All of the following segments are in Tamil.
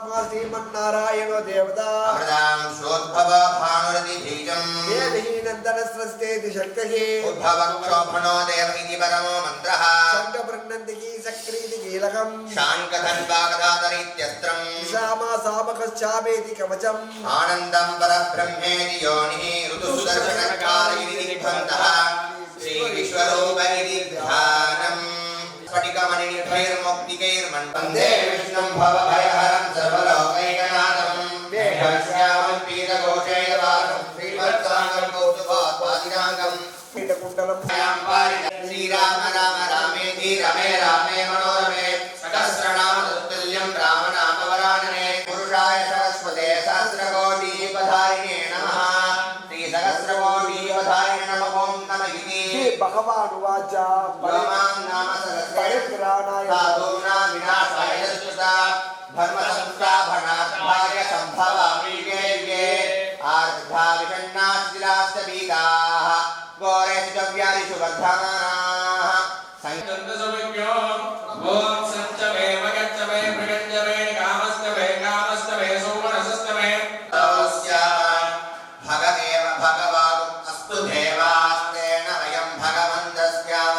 परमात्मा श्रीमन्नारायणो देवता अमृतां शोद्भव भानुरति बीजं देवही नन्दनस्रस्तेति शक्तिः उद्भवक्षोभनो देव इति परमो मन्त्रः शङ्खपृण्णन्तिकी सक्रीति कीलकम् शाङ्कधन्वागदातरीत्यस्त्रम् निशामा सामकश्चापेति कवचम् आनन्दं परब्रह्मेति योनिः ऋतुसुदर्शनकालयिति दिग्भन्तः श्रीविश्वरूप इति ध्यानम् स्फटिकमणिनिर्भैर्मुक्तिकैर्मण्डन्ते विष्णुं भवभयहरं सर्वलोकैकनाथं वेदश्यामं पीतकोशैलवासं श्रीवत्साङ्गं कौस्तुभोत्पादिनाङ्गं पीठकुण्डलं श्रीराम राम रामेति रमे रामे मनोरमे सहस्रनाम तत्तुल्यं रामनामवरानने पुरुषाय सरस्वते सहस्रकोटिपधारिणे नमः श्रीसहस्रकोटिपधारिणे नमः ॐ नमः इति भगवानुवाच परमां नाम परित्राणाय साधूनां विनाशाय स्तुता धर्मसंस्थापनार्थाय सम्भवामि युगे युगे आर्द्धा विषण्णाश्चिलास्तबीताः घोरेषु च व्याधिषु वर्धमानाः संतसमज्ञो ॐ सञ्चवे मगच्चवे मृगञ्चवे कामस्तवे कामस्तवे सौमनसस्तवे तस्य भगवेव भगवान् अस्तु देवास्तेन वयं भगवन्तस्याम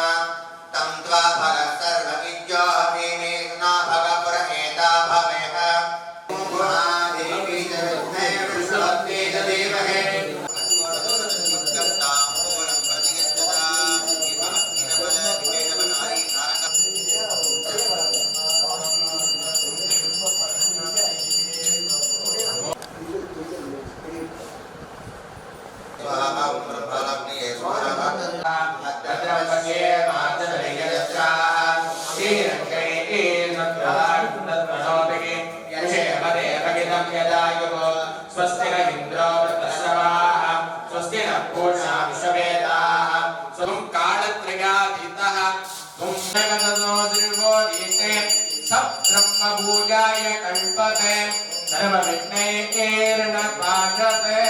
तं त्वा भगः सर्वविद्यो हविमे न भगपुरमेता भवेह महादेवी च विद्महे विष्णुपत्नी च धीमहि स्वस्ति न इन्द्रो वृतश्रवाः स्वस्ति न पूषा विश्ववेदाः स्वं कालत्रयातीतः त्वं जगन्नो सर्वोदीते सब्रह्मभूयाय कल्पते सर्वविघ्नैर्नपाशते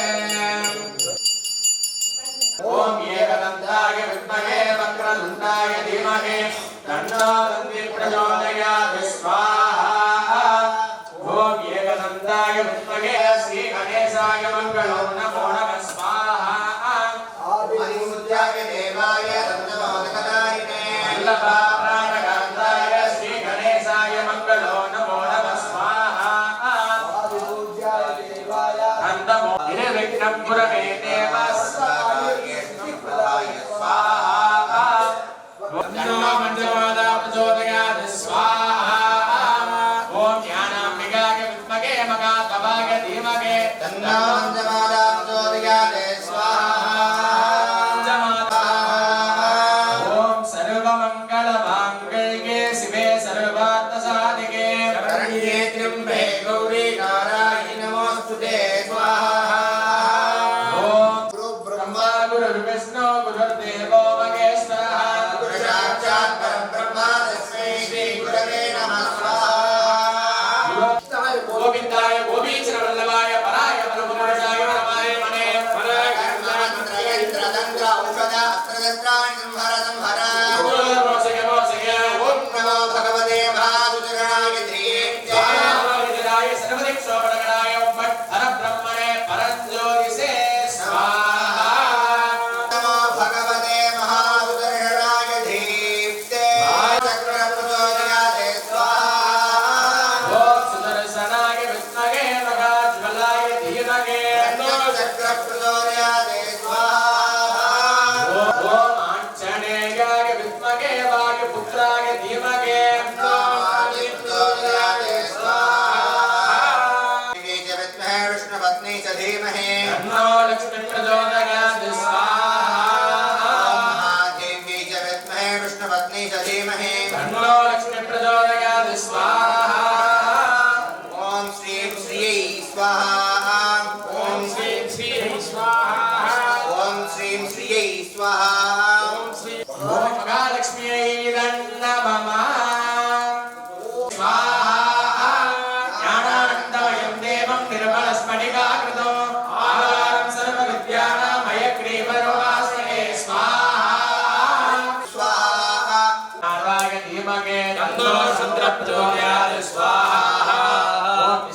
ॐ एकदन्ताय विद्महे वक्रतुण्डाय धीमहि तन्नो दन्तिः प्रचोदयात् स्वाहा ॐ एकदन्ताय विद्महे श्रीगणेशाय मङ्गलो नमो नमः स्वाहा आदिमूर्त्याय देवाय तन्नमोदकदायिने वल्लभाप्राणकान्ताय श्रीगणेशाय मङ्गलो नमो नमः स्वाहा आदिपूज्याय देवाय नन्दमो निर्विघ्नं पुरमे देवः स्वाहा तन्नो पञ्चमादा प्रचोदयात् स्वाहा ॐ ज्ञानाम्बिकाय विद्महे मगाधवाय धीमहि तन्नो पञ्चमादा प्रचोदयात् स्वाहा ॐ सर्वमङ्गलमाङ्गल्ये शिवे सर्वार्थसाधिके शरण्ये त्र्यम्बके गौरी नारायणि नमोऽस्तुते स्वाहा ॐ गुरु ब्रह्मा गुरुर्विष्णु गुरुर्देवो महेश्वरः गुरुसाक्षात् परब्रह्म तस्मै श्री गुरवे नमः स्वाहा गोविन्दाय गोपीचरवल्लभाय पराय परमपुरुषाय परमाय मने मंत्रयंत्रतंत्र औषध अस्त्रशस्त्राणि संहर संहर मोसय मोसय ॐ नमो भगवते महारुद्राय स्वाहाय सर्वदिक्सोपणगणाय परब्रह्मणे परज्योतिषे स्वाहा नमो भगवते महारुद्राय धीप्ते चक्रप्रचोदयाते स्वाहा ॐ सुदर्शनाय विद्महे महाज्वलाय धीमहि चक्रप्रचोदयाते स्वाहा ॐ आञ्जनेयाय विद्महे वायुपुत्राय धीमहि प्रचोदयाते स्वाहा विद्महे विष्णुपत्नी च धीमहि तन्नो लक्ष्मी प्रचोदयात् स्वाहा महादेवी च विद्महे विष्णुपत्नी च धीमहि तन्नो लक्ष्मी प्रचोदयात् स्वाहा ॐ श्रीं श्रियै स्वाहा ॐ श्रीं श्रीं स्वाहा ॐ श्रीं श्रियै स्वाहा ॐ महालक्ष्म्यै नमः स्वाहा ज्ञानानन्दमयं देवं निर्मलस्फटिकाकृतो आधारं सर्वविद्यानां हयग्रीवरोपास्महे स्वाहा स्वाहा नारायण धीमहि तन्नो रुद्रः प्रचोदयात् स्वाहा ॐ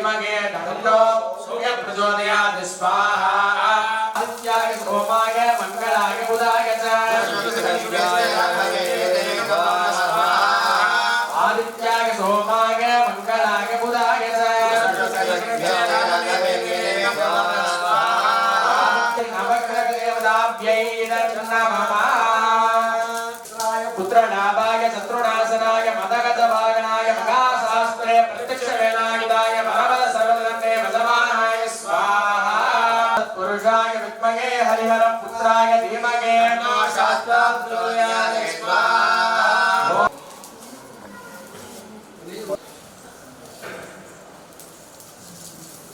धीमहि तन्नो सूर्यः प्रचोदयात् स्वाहा आदित्याय सोमाय मङ्गलाय बुधाय च आदित्याय सोमाय मङ्गलाय बुधाय च नवग्रहदेवताभ्यै नमः पुत्रनाभाय शत्रुनाशनाय मदगजवागनाय मगाशास्त्रे प्रत्यक्षवेलायुधाय परमद सर्वधर्मे वजमानाय स्वाहा पुरुषाय विद्महे हरिहर पुत्राय धीमहि तन्नो शास्त्रं प्रचोदयात् स्वाहा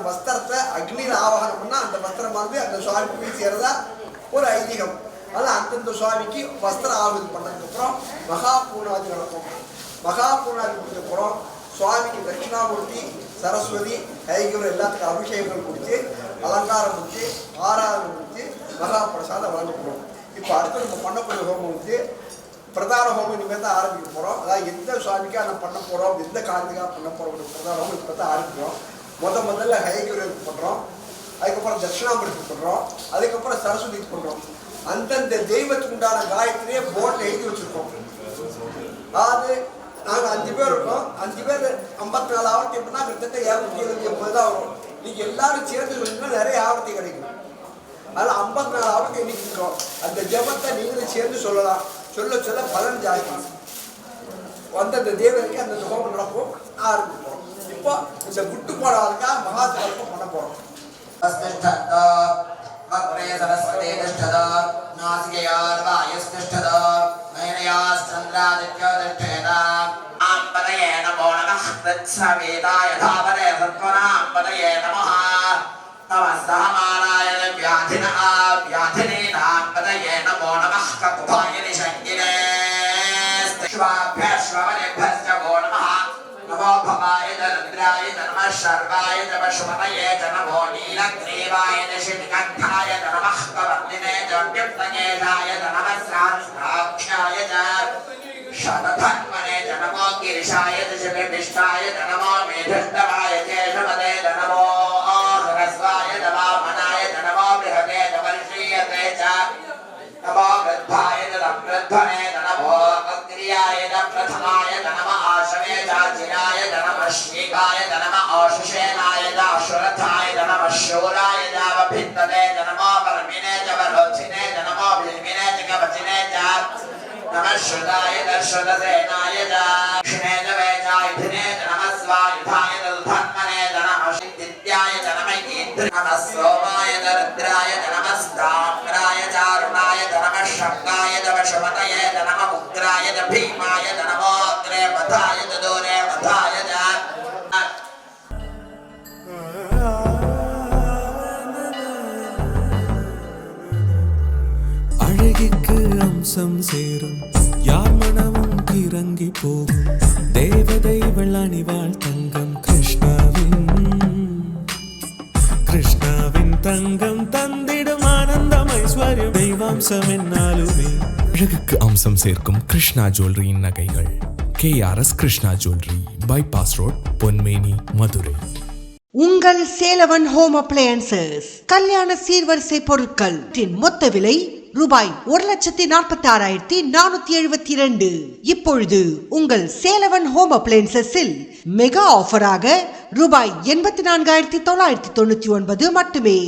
வஸ்திரத்தை அக்னியில் ஆவாகனம் பண்ணா அந்த வஸ்திரமானது அந்த சுவாமிக்கு போய் சேரதா ஒரு ஐதீகம். அதனால் அந்தந்த சுவாமிக்கு வஸ்திர ஆகுதி பண்ணதுக்கப்புறம் மகா பூர்ணாதி நடக்கும். மகா பூர்ணாதி முடிஞ்சப்புறம் சுவாமிக்கு தட்சிணாமூர்த்தி சரஸ்வதி கைகூர் எல்லாத்துக்கும் அபிஷேகங்கள் கொடுத்து அலங்காரம் கொடுத்து ஆராதனை கொடுத்து மகா பிரசாதம் வழங்கப்படும். இப்போ அடுத்து நம்ம பண்ணக்கூடிய ஹோமம் வந்து பிரதான ஹோமம் இனிமேல் தான் ஆரம்பிக்க போகிறோம். அதாவது எந்த சுவாமிக்காக நம்ம பண்ண போகிறோம், எந்த காரணத்துக்காக பண்ண போகிறோம் பிரதான ஹோமம் இப்போ தான் ஆரம்பிக்கிறோம். முதல்ல ஹயகிரிக்கு பண்ணுறோம், அதுக்கப்புறம் தட்சிணாமூர்த்திக்கு பண்ணுறோம், அதுக்கப்புறம் சரஸ்வதிக்கு பண்ணுறோம். அந்தந்த தெய்வத்துக்கு உண்டான காயத்திலேயே போர்டில் எழுதி வச்சுருக்கோம். அதாவது நாங்கள் 5 பேர் இருக்கோம், 5 பேர் 54 ஆவர்த்தி எப்படின்னா கிட்டத்தட்ட 270 தான் வரும். நீங்கள் எல்லாரும் சேர்ந்து சொன்னீங்கன்னா நிறைய ஆவர்த்தி கிடைக்கும். அதில் 54 ஆவர்த்தி எண்ணிக்கை இருக்கோம். அந்த ஜபத்தை நீங்களும் சேர்ந்து சொல்லலாம். சொல்ல சொல்ல பலன் ஜாஸ்தி. அந்தந்த தேவனுக்கு அந்தந்த ஹோமம் நடக்கும் ஆரம்பிப்போம். இப்போ இந்த குட்டு போடாதுக்கா மகாத்மாவுக்கும் பண்ண போகிறோம். सरस्वती तिष्ठत नासिकयोर्वायुस्तिष्ठत नयनयोश्चन्द्रादित्योतिष्ठेत आम्पतये नमो नमः कृत्स्नवेदाय धावने सत्त्वनाम्पतये नमः नमः सहमानाय व्याधिनः व्याधिनीनाम्पतये नमो नमः ककुभाय निषङ्गिने श्वाभ्यश्वमनेभ्यश्च वो नमः नमो भवाय रुद्राय नमः शर्वाय नमः शुभमये नमो नीलग्रीवाय शिखण्ठाय नमः कवर्णिने व्यक्तकेशाय नमः सहस्राक्षाय शतधन्वने नमो गिरिशाय शिविष्टाय नमो मेधस्तवाय केशवदे नमो सरस्वाय नमो मनाय नमो बृहते वर्षीयते च नमो वृद्धाय वृद्धने नमो अग्र्याय प्रथमाय नमः आशवे चाचिराय नमः श्रीकाय नमः आशुषेनाय दाशुरथाय नमः शूराय दावभित्तने नमो वर्मिने च वरोचिने नमो भीमिने च कवचिने च नमः श्रुताय दर्शनसेनाय च क्षिणे च वेचायुधिने नमः स्वायुधाय धन्मने नमः दित्याय च नमः नमः सोमाय रुद्राय नमः स्ताम्राय चारुणाय नमः शक्ताय वशवतये नमः उग्राय भीमाय नमो अग्रे वधाय दूरे वधाय அழகிற்கு அம்சம் சேரும் யார் மனமும் கிறங்கி போகும் தேவதை வெள்ளணிவாள் தங்கம் கிருஷ்ணாவின் தங்கம் தந்திடும் ஆனந்தம் ஐஸ்வர்யம் தெய்வாம்சம் என்னாலுமே அழகுக்கு அம்சம் சேர்க்கும் கிருஷ்ணா ஜுவல்லரியின் நகைகள் KRS Krishna jewellery, bypass road, Ponmeni, Madurai. உங்கள் சேலவன் ஹோம் அப்ளையன்சஸ் கல்யாண சீர்வரிசை பொருட்கள் மொத்த விலை ரூபாய் 1,46,472. இப்பொழுது உங்கள் சேலவன் ஹோம் அப்ளையன்சஸில் மெகா ஆஃபராக ரூபாய் 84,999 மட்டுமே.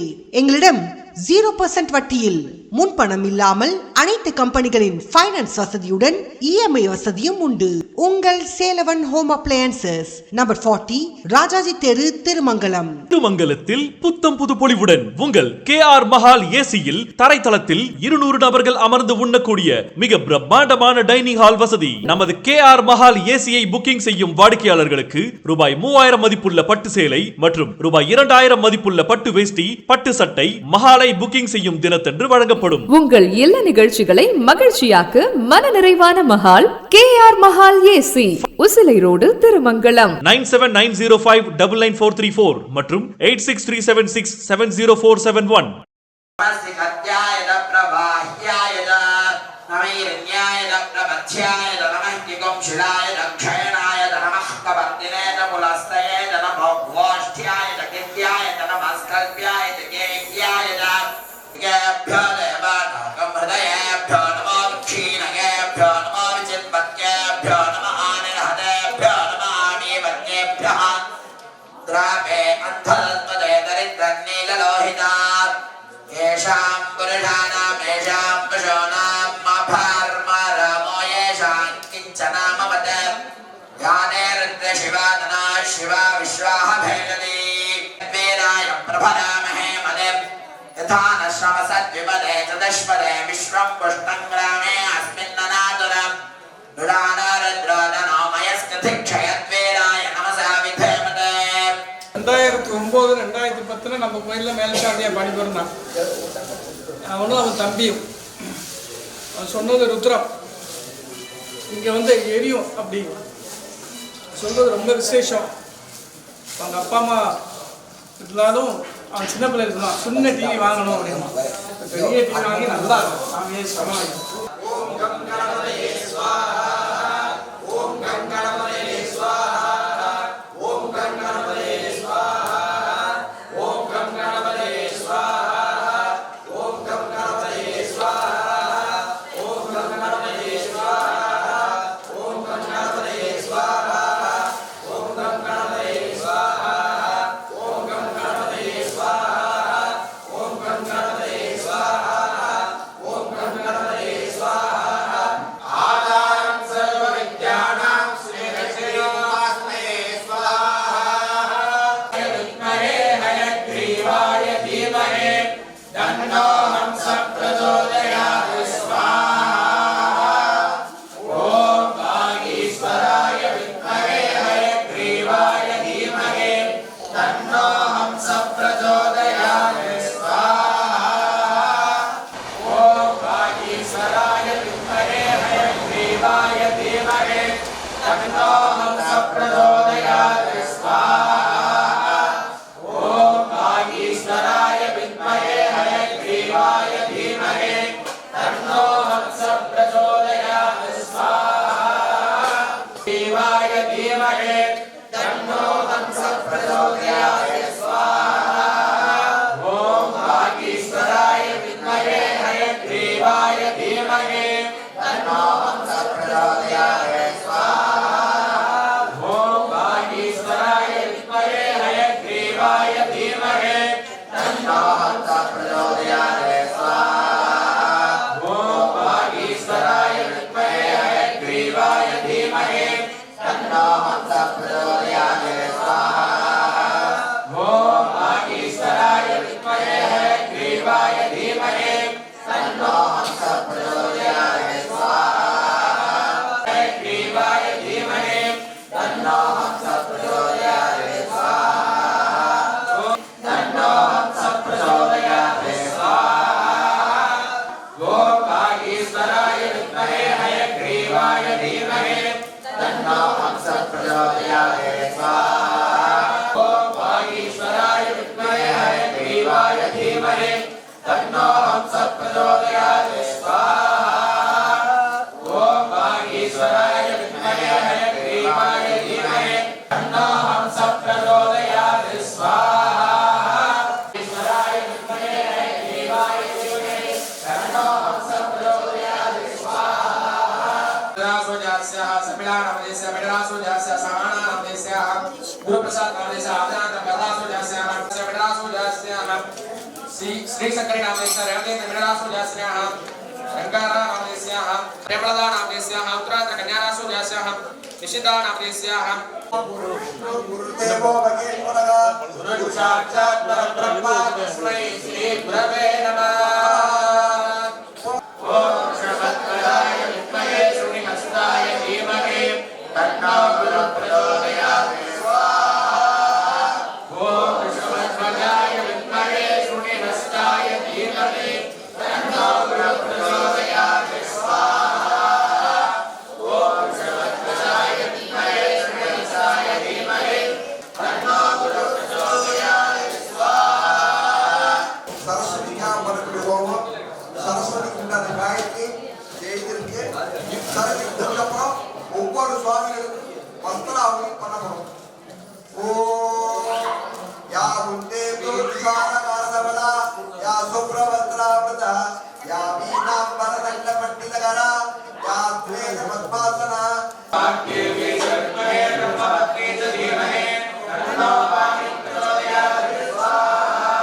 எங்களிடம் 0% வட்டியில் முன்பணம் இல்லாமல் அனைத்து கம்பெனிகளின் ஃபைனான்ஸ் வசதியுடன் EMI வசதியும் உண்டு. உங்கள் சேலவன் ஹோம் அப்ளையன்சஸ், நம்பர் 40, ராஜாஜி தெரு, திருமங்கலம். திருமங்கலத்தில் புத்தம் புது பொலிவுடன் உங்கள் KR மஹால் ஏசியில் தரைத்தளத்தில் 200 நபர்கள் அமர்ந்து உண்ணக்கூடிய மிக பிரம்மாண்டமான டைனிங் ஹால் வசதி. நமது KR மஹால் ஏசியை புக்கிங் செய்யும் வாடிக்கையாளர்களுக்கு ரூபாய் 3000 மதிப்புள்ள பட்டு சேலை மற்றும் ரூபாய் 2000 மதிப்புள்ள பட்டு வேஷ்டி, பட்டு சட்டை மஹாலை புக்கிங் செய்யும் தினத்தன்று வழங்கப்படும். உங்கள் எல்லா நிகழ்ச்சிகளை மகிழ்ச்சியாக்க மனநிறைவான Mahal KR Mahal AC, Usilai road, Thirumangalam. 9790599434 மற்றும் 8637670471. नमः कल्प्याय दिगेभ्याय दिगेभ्यो देवानागं हृदयेभ्यो नमो क्षीणयेभ्यो नमो विचिन्वत्येभ्यो नमः आनिर्हतेभ्यो नमः आनीवत्येभ्यः द्रापे अन्धलत्वदे दरिद्रन्नीललोहिता येषां पुरुषाणां येषां पशूनां मफार्मरामो येषां किञ्चनामवत् याने रुद्र शिवानना शिवा विश्वाः भेदति वीराय प्रभरामहे मदिं यथा न श्रमसद्विपदे चतुष्पदे विश्वं पुष्टं ग्रामे अस्मिन्ननातुरं दुरानो रुद्रो दनो मयस्कथिक्षयद्वीराय नमसा विधेमते 2009 2010 நம்ம கோயிலில் மேல்சாண்டியா பாடி பிறந்தான். அவனும் அவன் தம்பியும். அவன் சொன்னது ருத்ரம் இங்கே வந்து எரியும் அப்படி சொல்றது ரொம்ப விசேஷம். அவங்க அப்பா அம்மா இருந்தாலும் அவன் சின்ன பிள்ளை இருந்தான். சின்ன டிவி வாங்கணும் அப்படின்னா பெரிய டிவி வாங்கி நல்லா இருக்கும். சாமியே சமாளி. ஓம் கம் கணபதயே ஸ்வாஹா ஓம் கம் கணபதயே ஸ்வாஹா ஓம் கம் கணபதயே ஸ்வாஹா ஓம் கம் கணபதயே ஸ்வாஹா ஓம் கம் கணபதயே ஸ்வாஹா ஓம் கம் கணபதயே ஸ்வாஹா ஓம் கம் கணபதயே ஸ்வாஹா ஓம் கம் கணபதயே ஸ்வாஹா ஓம் கம் கணபதயே ஸ்வாஹா ஓம் கம் கணபதயே ஸ்வாஹா ஓம் கம் கணபதயே ஸ்வாஹா ஆதாரம் சர்வ வித்யானாம் ஸ்ரீ லக்ஷ்மீ ஸ்வாஹா வித்மஹே ஹயக்ரீவாய தீமஹே தன்னோ ஹம்சः பிரச்சோதயாத் ஸ்வாஹா ஓம் வாகீஸ்வராய வித்மஹே ஹயக்ரீவாய தீமஹே தன்னோ ஹம்சः பிரச்சோதயாத் ஸ்வாஹா ஓம் வாகீஸ்வராய வித்மஹே ஹயக்ரீவாய தீமஹே தன்னோ ஹம்சः பிரச்சோதயாத் ஸ்வாஹா ஓம் வாகீஸ்வராய வித்மஹே ஹயக்ரீவாய தீமஹே தன்னோ ஹம்சः பிரச்சோதயாத் ஸ்வாஹா தேவாய தீமஹே தன்னோ ஹம்சः பிரச்சோதயாத் ஸ்வாஹா ஓம் வாகீஸ்வராய வித்மஹே ஹயக்ரீவாய தீமஹே தன்னோ ஹம்சः பிரச்சோதயாத் ஸ்வாஹா ஓம் வாகீஸ்வராய வித்மஹே ஹயக்ரீவாய தீமஹே தன்னோ ஹம்சः பிரச்சோதயாத் ஸ்வாஹா ஓம் வாகீஸ்வராய வித்மஹே ஹயக்ரீவாய தீமஹே தன்னோ ஹம்சः பிரச்சோதயாத் ஸ்வாஹா ஓம் வாகீஸ்வராய வித்மஹே ஹயக்ரீவாய தீமஹே தன்னோ ஹம்சः பிரச்சோதயாத் ஸ்வாஹா ஹயக்ரீவாய தீமஹே தன்னோ ஹம்சः பிரச்சோதயாத் ஸ்வாஹா தன்னோ ஹம்சः பிரச்சோதயாத் ஸ்வாஹா ஓம் வாகீஸ்வராய வித்மஹே ஹயக்ரீவாய தீமஹே தன்னோ ஹம்சः பிரச்சோதயாத் ஸ்வாஹா ஓம் வாகீஸ்வராய வித்மஹே ஹயக்ரீவாய தீமஹே தன்னோ ஹம்சः பிரச்சோதயாத் ஸ்வாஹா ஓம் வாகீஸ்வராய வித்மஹே ஹயக்ரீவாய தீமஹே தன்னோ ஹம்சः பிரச்சோதயாத் ஸ்வாஹா ஈஸ்வராய வித்மஹே ஹயக்ரீவாய தீமஹே தன்னோ ஹம்சः பிரச்சோதயாத் ஸ்வாஹா ராசோஜாஸ்ய சமிலானமதேஸ்ய மிடராசோஜாஸ்ய சமானானமதேஸ்ய குருப்ரசாதனமதேஸ்ய ஆதானமதேஸ்ய மிடராசோஜாஸ்ய श्री शंकरी नामदेस्य रेवतेन्द्र मिडरासोजास्य शंकरा नामदेस्य प्रेमलदा नामदेस्य उत्तरात्र कन्यारासो जास्य निशिता नामदेस्य गुरुदेवो भगवानः गुरु साक्षात् परब्रह्म तस्मै श्री गुरवे नमः ओम श्रीमद्वराय विद्महे श्रीहस्ताय धीमहि तन्नो गुरुः प्रचोदयात् स्वाहा ओम श्रीमद्वराय विद्महे श्रीहस्ताय धीमहि तन्नो गुरुः प्रचोदयात् स्वाहा ओम श्रीमद्वराय विद्महे श्रीहस्ताय धीमहि तन्नो गुरुः प्रचोदयात् स्वाहा सरस्वती या मुंडे प्रोत्साहकारदवला या सुप्रवस्त्रावृता या वीणांबरदंड पंडितकरा या द्वेष पद्मासना देवी शक्महे ब्रह्मवत्ते च धीमहि तन्नो वाणी प्रचोदयात् स्वाहा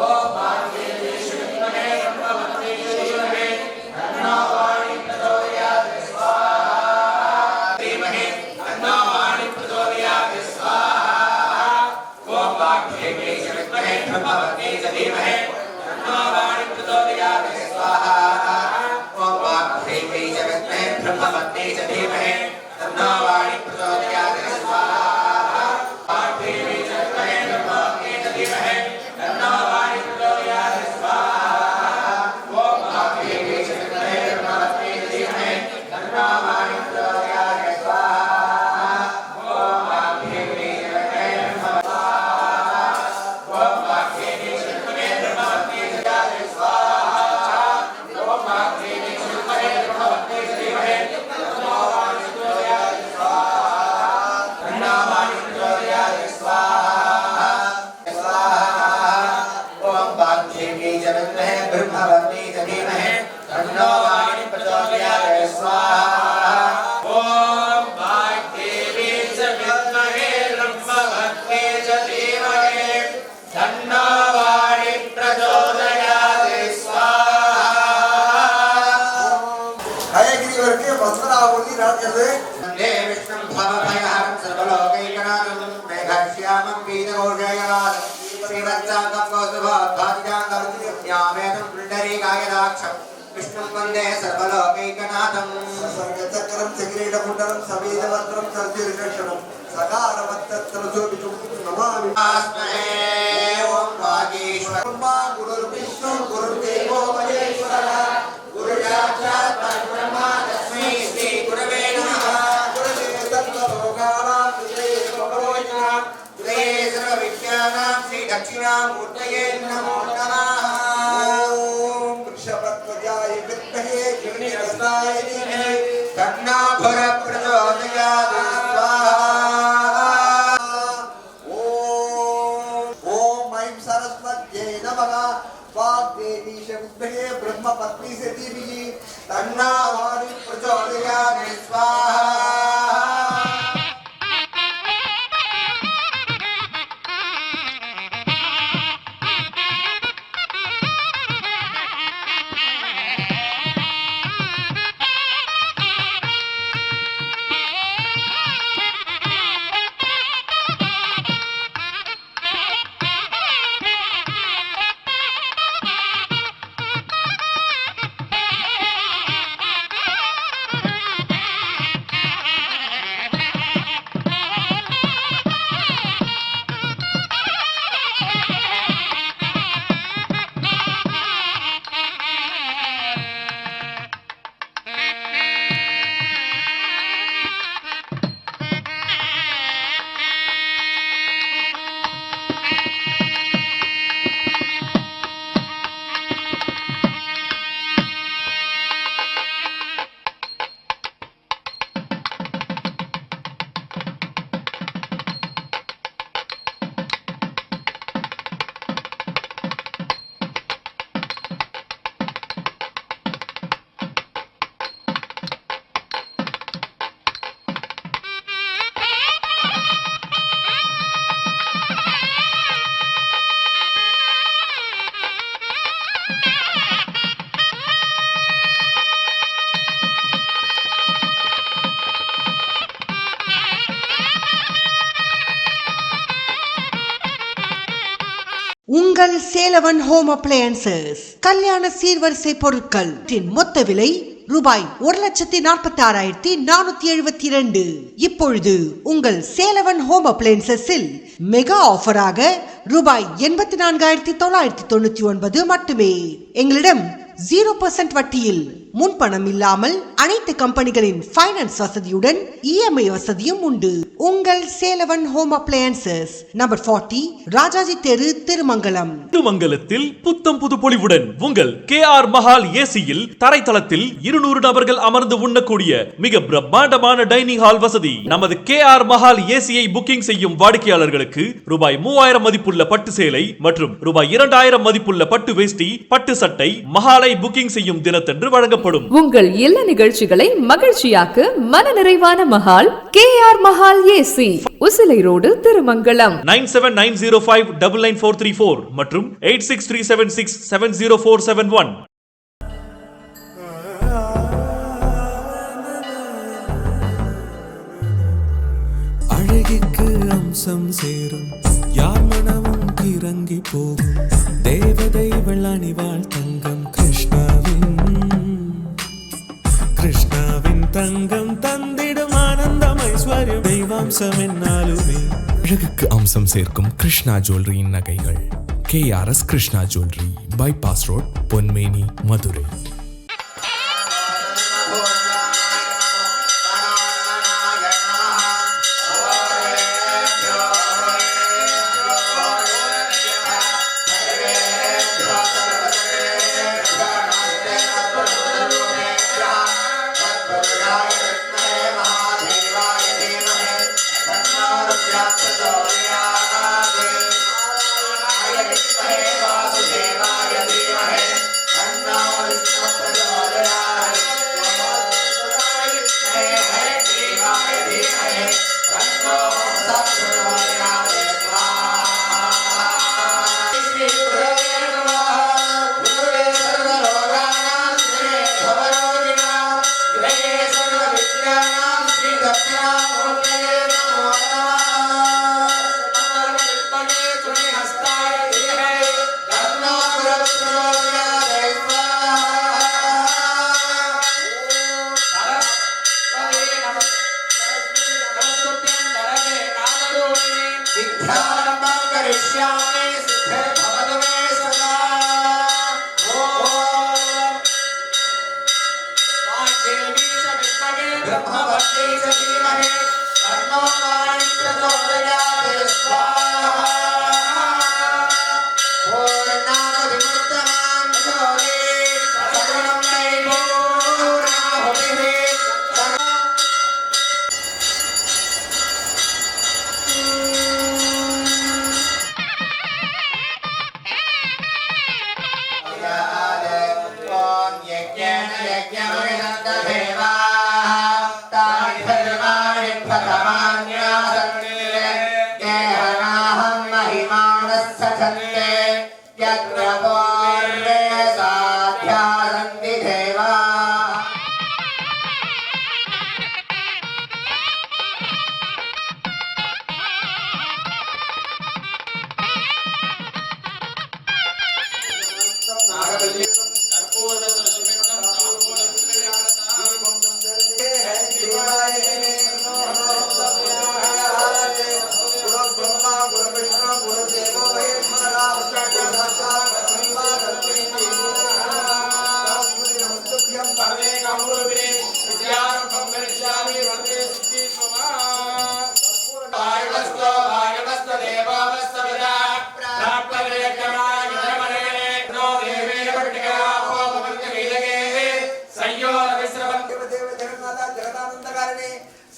ओम देवी शक्महे ब्रह्मवत्ते च धीमहि तन्नो वाणी प्रचोदयात् स्वाहा धीमहि तन्नो वाणी प्रचोदयात् स्वाहा ओम देवी शक्महे ब्रह्मवत्ते च धीमहि तन्नो वाणी प्रचोदयात् स्वाहा ओम देवी शक्महे ब्रह्मवत्ते च धीमहि तन्नो वाणी प्रचोदयात् स्वाहा देवी शक्महे ब्रह्मवत्ते च धीमहि तन्नो वाणी प्रचोदयात् स्वाहा ओम देवी शक्महे ब्रह्मवत्ते च धीमहि तन्नो वाणी प्रचोदयात् स्वाहा ओम देवी शक्महे ब्रह्मवत्ते च धीमहि स्वाहा ओम देवी शक्महे ब्रह्मवत्ते च धीमहि तन्नो वाणी प्रचोदयात् स्वाहा ओम देवी शक्महे ब्रह्मवत्ते च धीमहि तन्नो वाणी प्रचोदयात् स्वाहा ओम देवी शक्महे ब्रह्मवत्ते च धीमहि तन्नो वाणी प्रचोदयात् स्वाहा हयग्रीवर के वस्त्रावली நடக்கிறது वन्दे विष्णुं भवभयहरं सर्वलोकैकनाथं मेघश्यामं पीतकोशयात् श्रीवत्साङ्गं कौस्तुभोद्भासिताङ्गं ज्ञामेतं पुण्डरीकायदाक्षं विष्णुं वन्दे सर्वलोकैकनाथं सर्गचक्रम चक्रीडकुण्डलं समेतवस्त्रं सर्जिर्षणं सकारवत्तत्रसोऽपिचुं नमामि आस्महे ॐ वागीश्वर ब्रह्मा गुरुर्विष्णु गुरुर्देवो महेश्वरः गुरुसाक्षात् परब्रह्म तस्मै श्री गुरवे नमः गुरुवे सर्वलोकानां विजये भगवोऽयं श्री सर्वविद्यानां श्री दक्षिणामूर्तये नमो नमः ॐ वृषभध्वजाय विद्महे हिरण्यकस्ताय धीमहि तन्नो प्रचोदयात् स्वाहा ओम ऐं सरस्वत्यै नमः वाग्देवीश विद्महे ब्रह्मपत्नी से देवी तन्नो वाणी प्रचोदयात् स्वाहा உங்கள் சேலவன் ஹோம் அப்ளையன்சஸ் கல்யாண சீர்வரிசை பொருட்கள் மொத்த விலை ரூபாய் 1,46,472. இப்பொழுது உங்கள் சேலவன் ஹோம் அப்ளையன்சஸில் மெகா ஆஃபராக ரூபாய் 84,999 மட்டுமே. எங்களிடம் 0% வட்டியில் முன்பணம் இல்லாமல் அனைத்து கம்பெனிகளின் ஃபைனான்ஸ் வசதியுடன் இஎம்ஐ வசதியும் உண்டு. உங்கள் சேலவன் ஹோம் அப்ளையன்சஸ், நம்பர் 40, ராஜாஜி தெரு, திருமங்கலம். திருமங்கலத்தில் புத்தம் புது பொலிவுடன் உங்கள் கேஆர் மஹால் ஏசியில் தரைத்தளத்தில் 200 நபர்கள் அமர்ந்து உண்ணக்கூடிய மிக பிரம்மாண்டமான டைனிங் ஹால் வசதி. நமது கேஆர் மஹால் ஏசியை புக்கிங் செய்யும் வாடிக்கையாளர்களுக்கு ரூபாய் 3000 மதிப்புள்ள பட்டு சேலை மற்றும் ரூபாய் 2000 மதிப்புள்ள பட்டு வேஷ்டி, பட்டு சட்டை மஹாலை புக்கிங் செய்யும் தினத்தன்று வழங்கப்படும். உங்கள் இல்ல நிகழ்ச்சிகளை மகிழ்ச்சியாக்க மனநிறைவான Mahal K R Mahal AC, Usilai road, Thirumangalam. 9790599434 மற்றும் 8637670471. அழகிற்கு அம்சம் சேரும் யார் மனமும் கிறங்கி போகும் தேவதை வெள்ளணிவாள் தங்கம் கிருஷ்ணாவின் தங்கம் தந்திடும் ஆனந்தம் ஐஸ்வர்யம் தெய்வாம்சம் என்னாலுமே. அழகுக்கு அம்சம் சேர்க்கும் கிருஷ்ணா ஜுவல்லரியின் நகைகள். KRS Krishna jewellery, bypass road, Ponmeni, Madurai.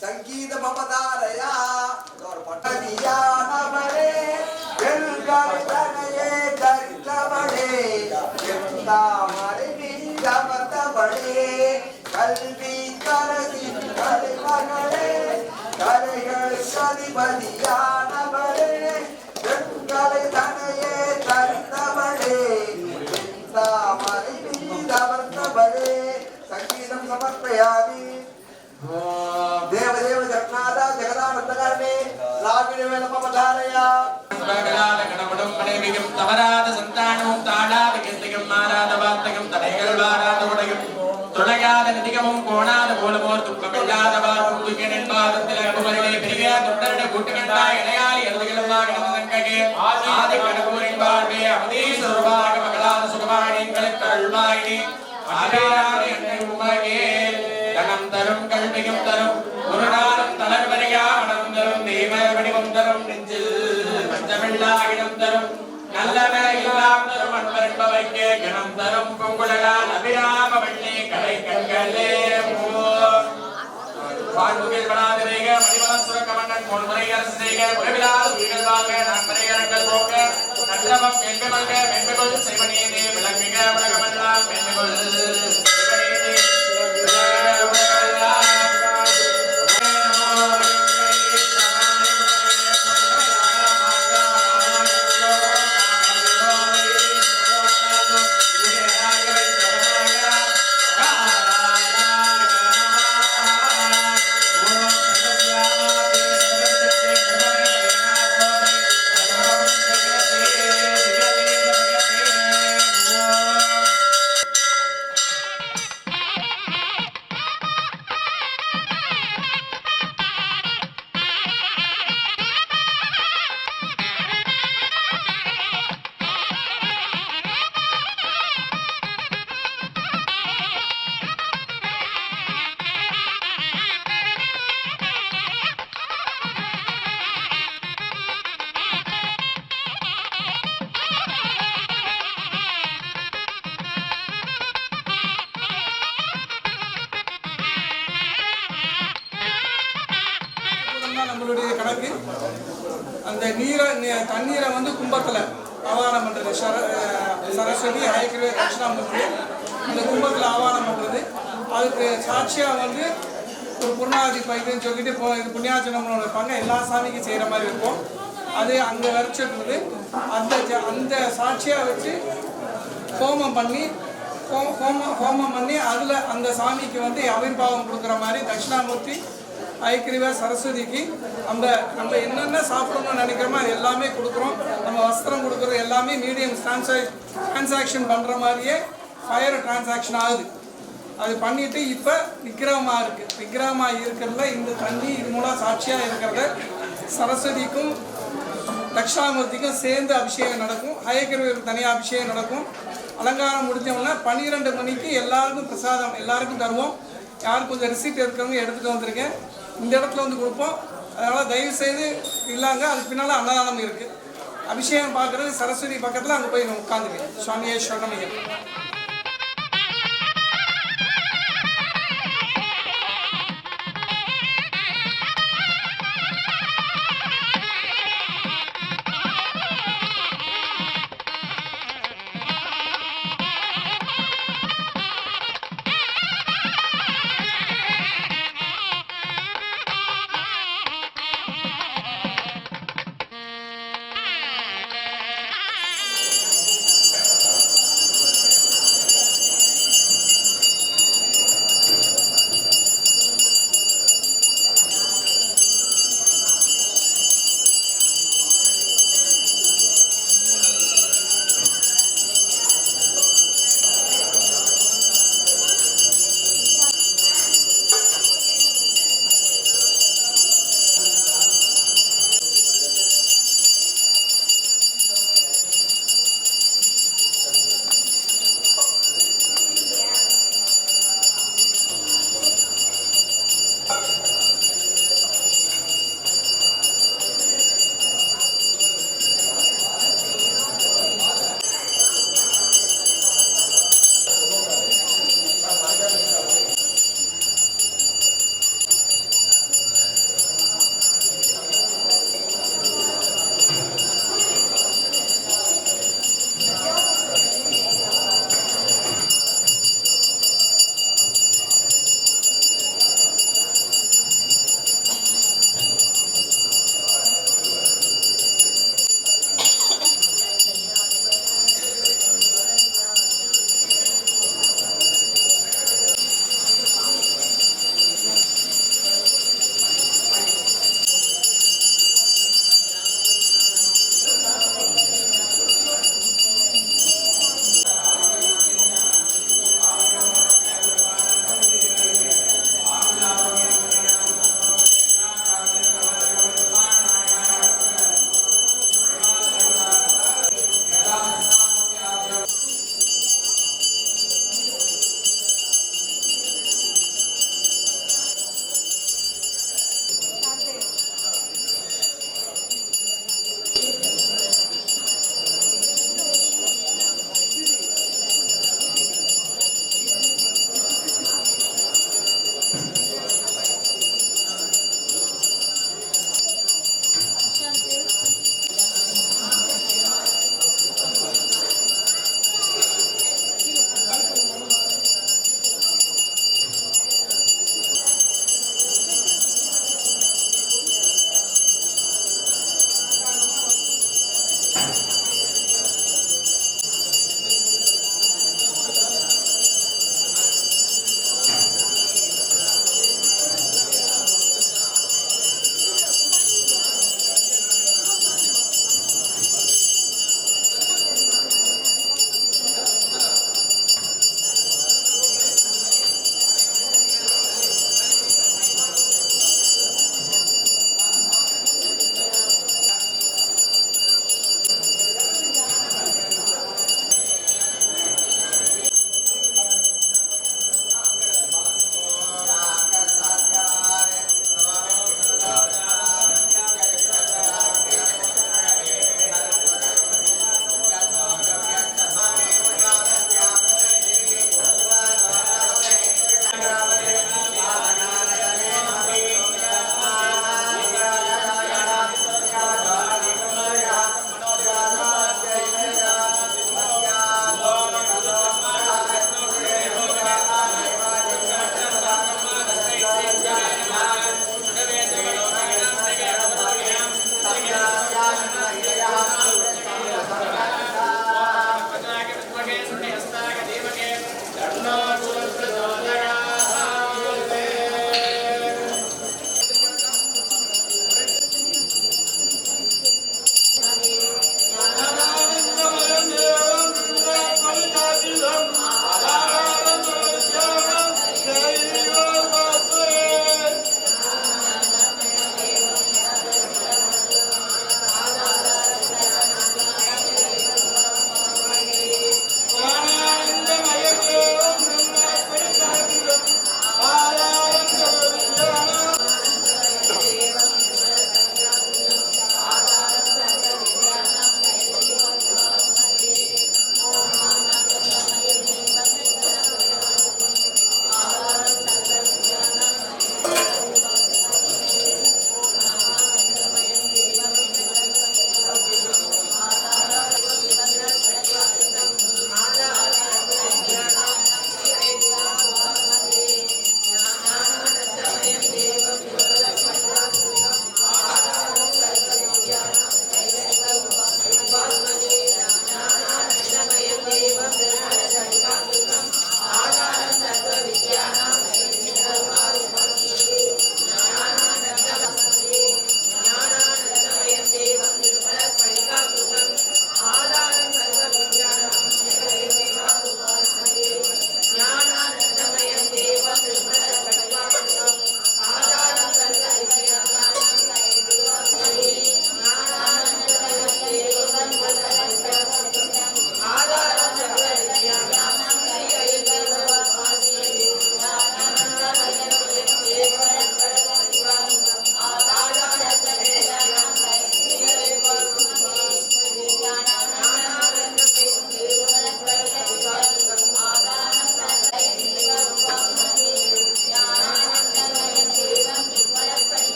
संगीत ममदारया और पटनिया नवरे दिलगल तनये दर्शवड़े यंदा मारे बीजवत बड़े कल्वी करसी कल मगड़े कलगल कलि बदिया नवरे दिलगल तनये दर्शवड़े यंदा मारे बीजवत बड़े संगीतम समर्पयामि. देवदेव जगन्नाथ जगदानंदकारणे लाभिणवेन पमधारया गणागणागणमणं मणिविगं तवराद संतानं ताडाद केतिगं माराद वात्तगं तडेगरुलाराद उडगं तुणयाद निदिगमं कोणाद बोलमोर तुक्कमिल्लाद वातुं तुकेनेन्बादत्तिल कुमरिले पिरिया तुडरड गुट्टकण्डाय इलयालि एरुदिगलं वागणमंगगे आदि कणकुमरिन वार्वे अमदी सर्वाग मगलाद सुखवाणि कलकरुळ्वायि आदि நன்மையும் தரும் ஒரு நாளும் தளர்வரையா மனம் தரும் தெய்வ வடிவம் தரும் நெஞ்சில் பஞ்சமில்லாயிடம் தரும் நல்லவே எல்லாம் தரும் அன்பன்பவைக்கு கணம் தரும் பொங்குழலால் அபிராம வள்ளி கலை கண்களே வாழ்வுகள் வளாதிரேக மணிவளம் சுரக்க மன்னன் பொன்முறை அரசேக உறவிலால் உயிர்கள் வாழ்க நண்பரையரங்கள் போக நல்லவம் மென்மைமல்க மென்மைகொள் செய்வனீதே விளங்குக உலகமெல்லாம் மென்மைகொள் சிவனீதே விளங்குக உலகமெல்லாம் நம்மளுடைய கணக்கு அந்த தண்ணீரை வந்து கும்பத்தில் ஆவாரம் பண்ணுறது சரஸ்வதி ஹயக்கிரவே தட்சிணாமூர்த்தி அந்த கும்பத்தில் ஆவாரம் பண்ணுறது அதுக்கு சாட்சியாக வந்து ஒரு பூர்ணாதி பைக்குன்னு சொல்லிட்டு இது புண்ணியாச்சனம் வைப்பாங்க எல்லா சாமிக்கும் செய்கிற மாதிரி இருக்கும் அது அங்கே வரைச்சிருந்தது அந்த சாட்சியாக வச்சு ஹோமம் பண்ணி அதில் அந்த சாமிக்கு வந்து ஆவிர்வாவம் கொடுக்குற மாதிரி தட்சிணாமூர்த்தி ஐக்கிரிவா சரஸ்வதிக்கு நம்ம என்னென்ன சாப்பிடணும்னு நினைக்கிறோமோ அது எல்லாமே கொடுக்குறோம். நம்ம வஸ்திரம் கொடுக்குறது எல்லாமே மீடியம் டிரான்சாக்ஷன் பண்ணுற மாதிரியே ஃபயர் டிரான்சாக்ஷன் ஆகுது. அது பண்ணிவிட்டு இப்போ விக்கிரகமாக இருக்குது. விக்கிரகமாக இருக்கிறதுல இந்த தண்ணி இது மூலம் சாட்சியாக இருக்கிறத சரஸ்வதிக்கும் தட்சிணாமூர்த்திக்கும் சேர்ந்து அபிஷேகம் நடக்கும். ஹயக்கிரவிற்கு தனியாக அபிஷேகம் நடக்கும். அலங்காரம் முடிஞ்சோம்னா 12 மணிக்கு எல்லாருக்கும் பிரசாதம் எல்லாருக்கும் தருவோம். யாருக்கு கொஞ்சம் ரிசீப்ட் இருக்கிறவங்க எடுத்துகிட்டு வந்திருக்கேன். இந்த இடத்துல வந்து கொடுப்போம். அதனால் தயவுசெய்து இல்லாங்க. அதுக்கு பின்னால் அன்னதானம் இருக்குது. அபிஷேகம் பார்க்குறது சரஸ்வதி பக்கத்தில் அங்கே போய் உட்காந்துக்கேன். சுவாமியே சரணமையா.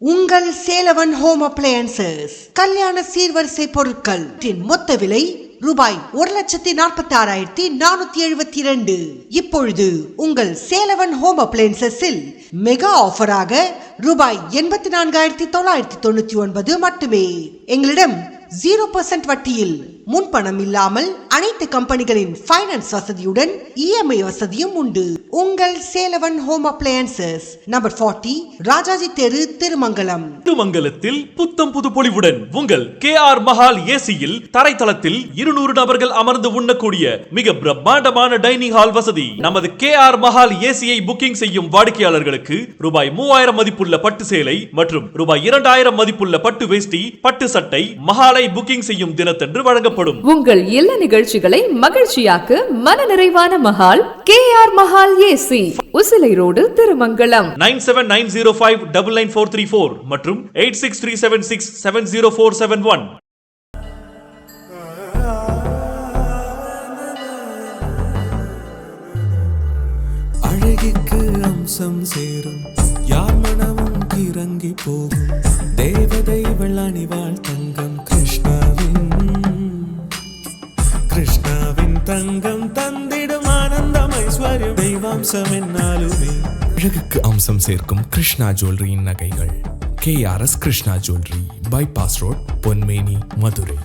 உங்கள் சேலவன் ஹோம் அப்ளையன்சஸ் கல்யாண சீர்வரிசை பொருட்கள் மொத்த விலை ரூபாய் 1,46,472. இப்பொழுது உங்கள் சேலவன் ஹோம் அப்ளையன்சஸில் மெகா ஆஃபராக ரூபாய் 84,999 மட்டுமே. எங்களிடம் 0% வட்டியில் முன்பணம் இல்லாமல் அனைத்து கம்பெனிகளின் ஃபைனான்ஸ் வசதியுடன் இஎம்ஐ வசதியும் உண்டு. உங்கள் சேலவன் ஹோம் அப்ளையன்சஸ் நம்பர் 40 ராஜாஜி தெரு திருமங்கலம். திருமங்கலத்தில் புத்தம் புது பொலிவுடன் உங்கள் KR மஹால் ஏசியில் தரைத்தளத்தில் 200 நபர்கள் அமர்ந்து உண்ணக்கூடிய மிக பிரம்மாண்டமான டைனிங் ஹால் வசதி. நமது KR மஹால் ஏசியை புக்கிங் செய்யும் வாடிக்கையாளர்களுக்கு ரூபாய் 3000 மதிப்புள்ள பட்டு சேலை மற்றும் ரூபாய் 2000 மதிப்புள்ள பட்டு வேஷ்டி பட்டு சட்டை மஹாலை புக்கிங் செய்யும் தினத்தன்று வழங்கப்படும். உங்கள் எல்லா நிகழ்ச்சிகளை மகிழ்ச்சியாக்க மனநிறைவான Mahal KR Mahal AC Usilai road Thirumangalam 9790599434 மற்றும் 8637670471. அழகிற்கு அம்சம் சேரும் யார் மனமும் கிறங்கி போகும் தேவதை வெள்ளணிவாள் தங்கம் கிருஷ்ணாவின் தங்கம் தந்திடும் ஆனந்தம் ஐஸ்வர்யம் தெய்வாம்சம் என்னாலுமே. அழகுக்கு அம்சம் சேர்க்கும் கிருஷ்ணா ஜுவல்லரியின் நகைகள் KRS Krishna jewellery, bypass road, Ponmeni, Madurai.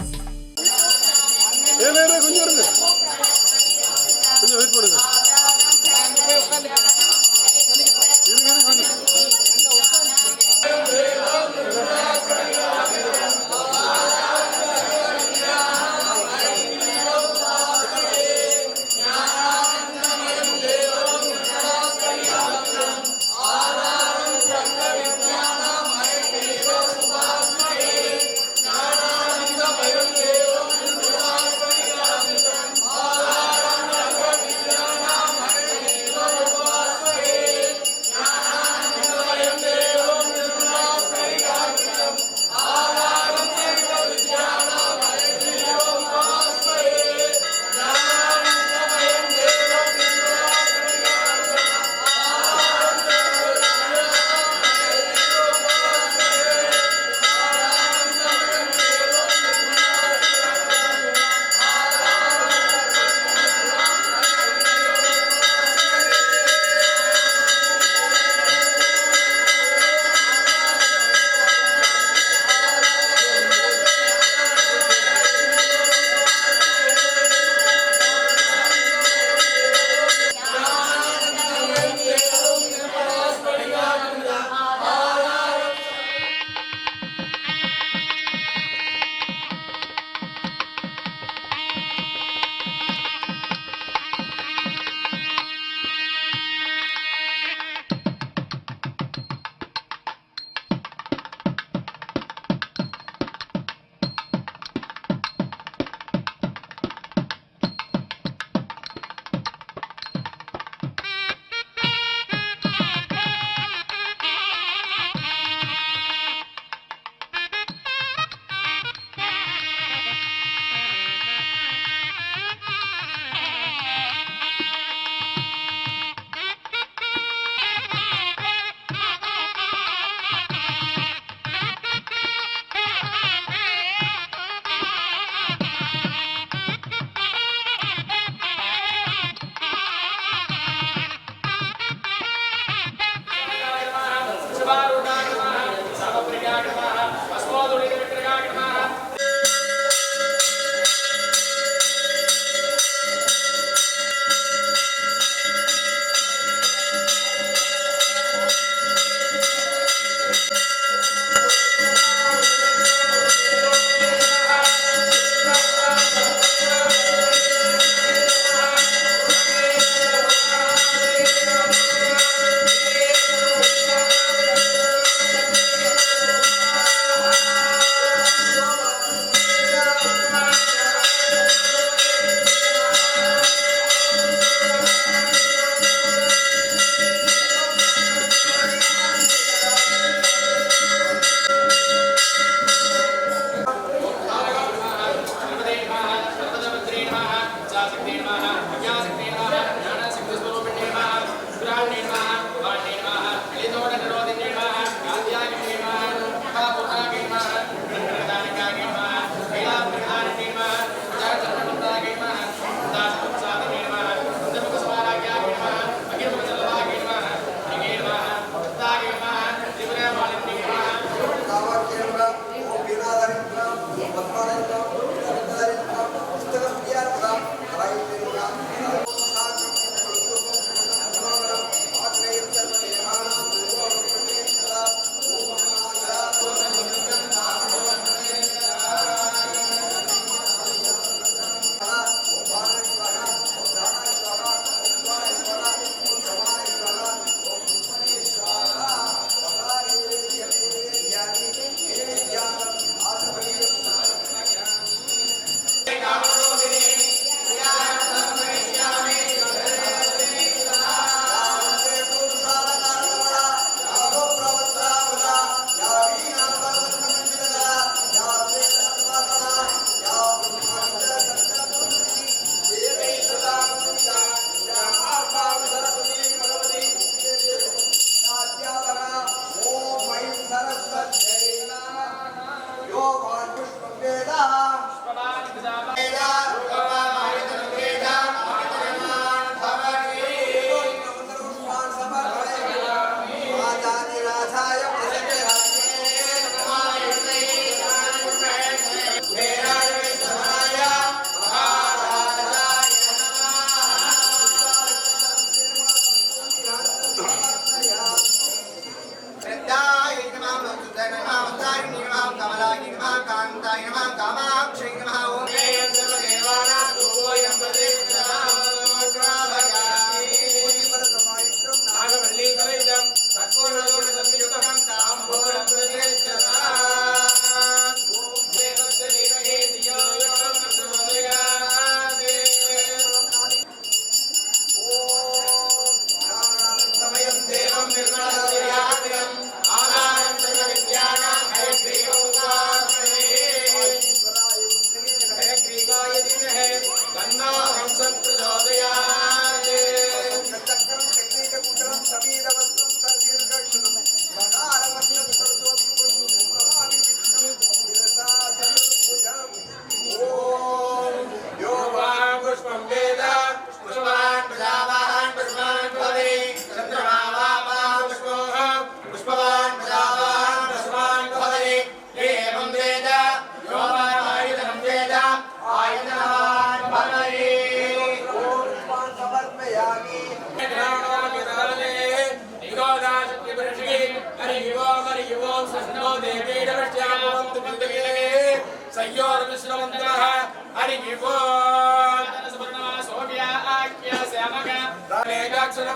Namaha,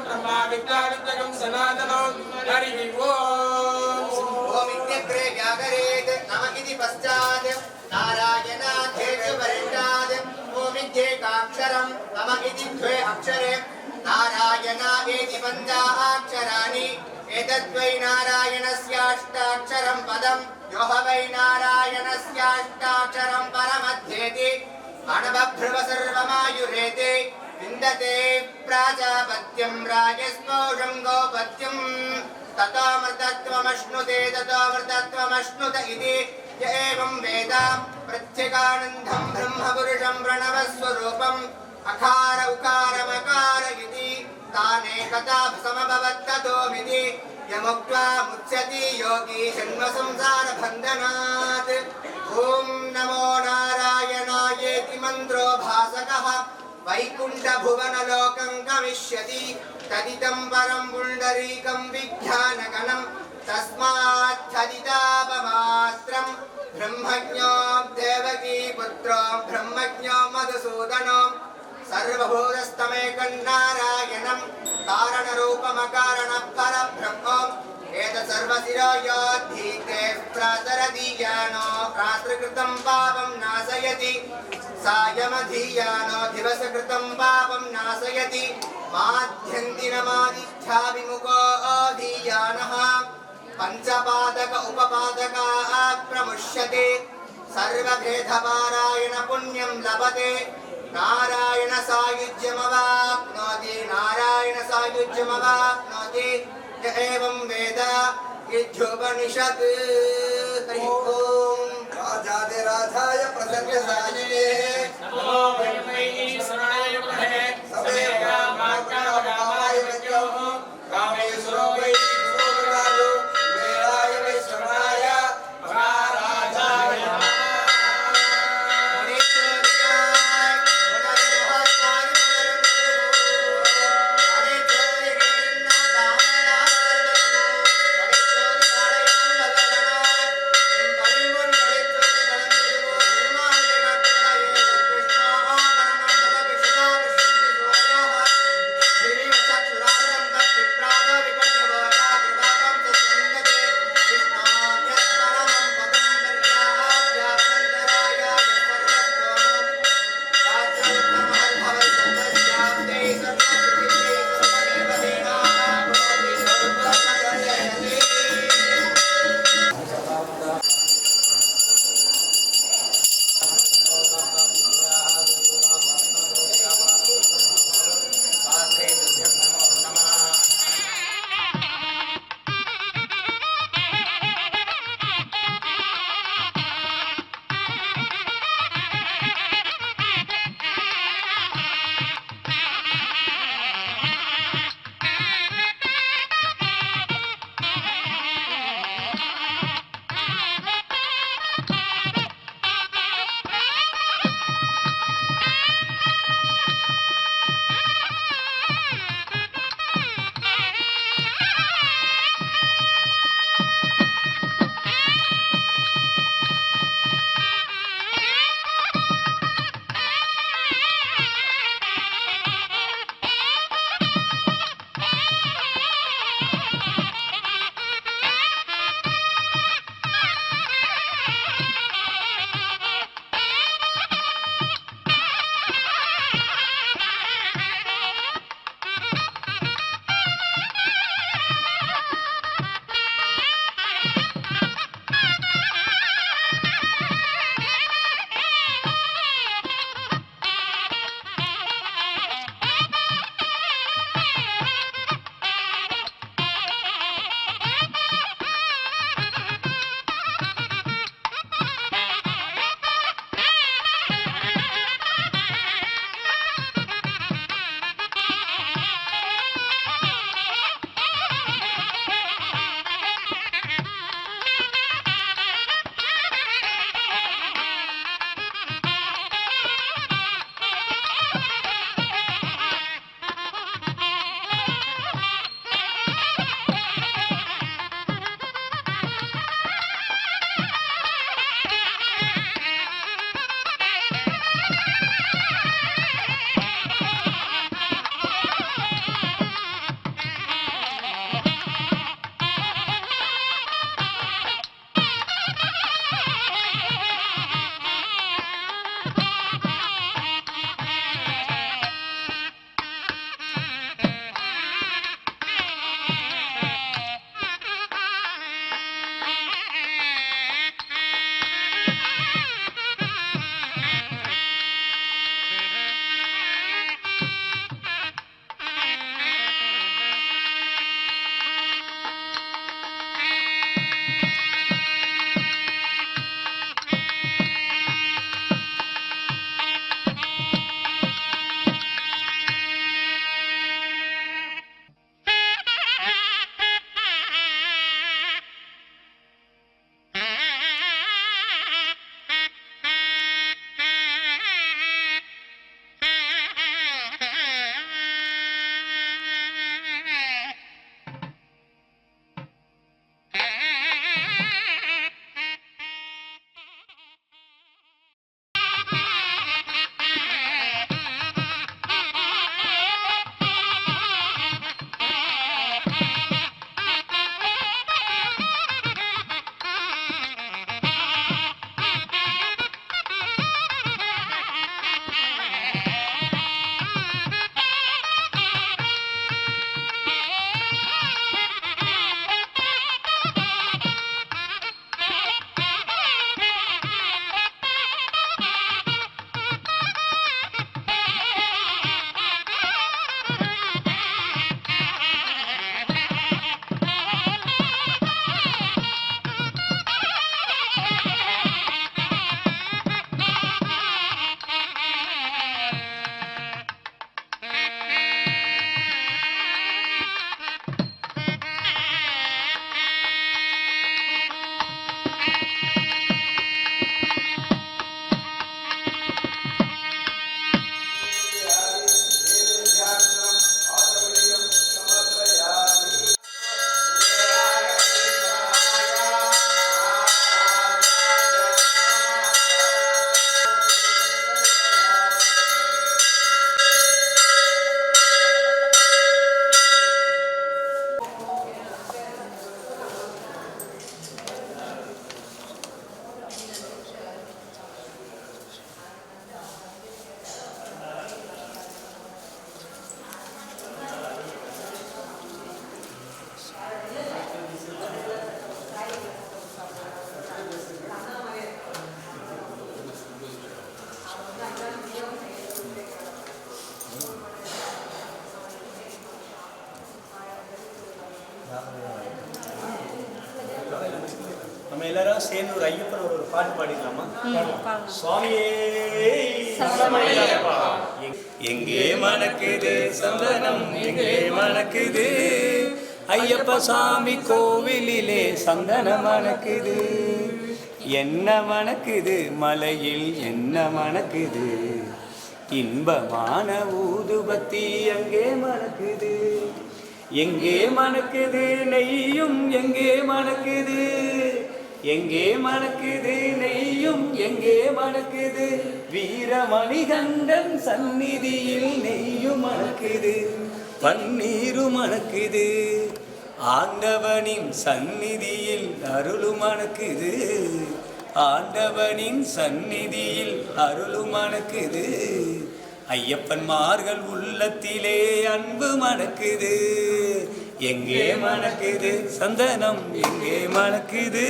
Brahma विद्या विद्यकं सनातनं हरि ओम ओम इत्यग्रे व्याकरेत् नमः इति पश्चात् नारायणाध्येति परिष्टात् ओम इत्येकाक्षरं नमः इति द्वे अक्षरे नारायणावेति पञ्चाक्षराणि एतद्वै नारायणस्याष्टाक्षरं पदं यो ह वै नारायणस्याष्टाक्षरं परमध्येति अणबभ्रुव सर्वमायुरेति विन्दते प्राजापत्यं राजस्पोषं गोपत्यं ततोऽमृतत्वमश्नुते ततोऽमृतत्वमश्नुत इति य एवं वेद प्रत्यगानन्दं ब्रह्मपुरुषं प्रणवस्वरूपम् अकार उकार मकार इति तानेकता समभवत्ततोमिति यमुक्त्वा मुच्यति योगी जन्मसंसारबन्धनात् ॐ नमो नारायणायेति मन्त्रो भासकः वैकुण्ठभुवनलोकं गमिष्यति तदिदं परं पुण्डरीकं विज्ञानगणं तस्मात् ब्रह्मज्ञो देवकी पुत्रो ब्रह्मज्ञो मधुसूदनो सर्वभूतस्तमेकं नारायणं कारणरूपमकारणपरब्रह्मम् एतत् सर्वशिरो योद्धीते प्रातरदीयानो रात्रिकृतं पापं नाशयति सायमधीयानो दिवसकृतं पापं नाशयति माध्यन्तिनमादिच्छाभिमुखो अधीयानः पञ्चपादक उपपादकात् प्रमुष्यते सर्वभेदपारायण पुण्यं लभते नारायण सायुज्यमवाप्नोति नारायण सायुज्यमवाप्नोति य एवं वेद इत्युपनिषत् हरि ओम राजाधिराजाय प्रसन्नसायिने नमो वैष्णवे शरणाय गुरवे समे कामाय विद्यो कामेश्वरो वै सुराजो वेदाय वैष्णवाय महाराजाय कृष्ण நம்ம எல்லாரும் சேர்ந்து ஒரு ஐயப்பன் ஒரு பாட்டு பாடிக்கலாமா? சுவாமியே எங்கே மணக்குது சந்தனம், எங்கே மணக்குது ஐயப்ப சாமி கோவிலிலே சந்தனம் மணக்குது. என்ன மணக்குது மலையில், என்ன மணக்குது இன்பமான ஊதுபத்தி அங்கே மணக்குது. எங்கே மணக்குது நெய்யும், எங்கே மணக்குது, எங்கே மணக்குது நெய்யும், எங்கே மணக்குது வீரமணிகண்டன் சந்நிதியில் நெய்யும் மணக்குது, பன்னீரும் மணக்குது ஆண்டவனின் சந்நிதியில் அருளும் மணக்குது, ஆண்டவனின் சந்நிதியில் அருளும் மணக்குது. ஐயப்பன்மார்கள் உள்ளத்திலே அன்பு மணக்குது. எங்கே மணக்குது சந்தனம், எங்கே மணக்குது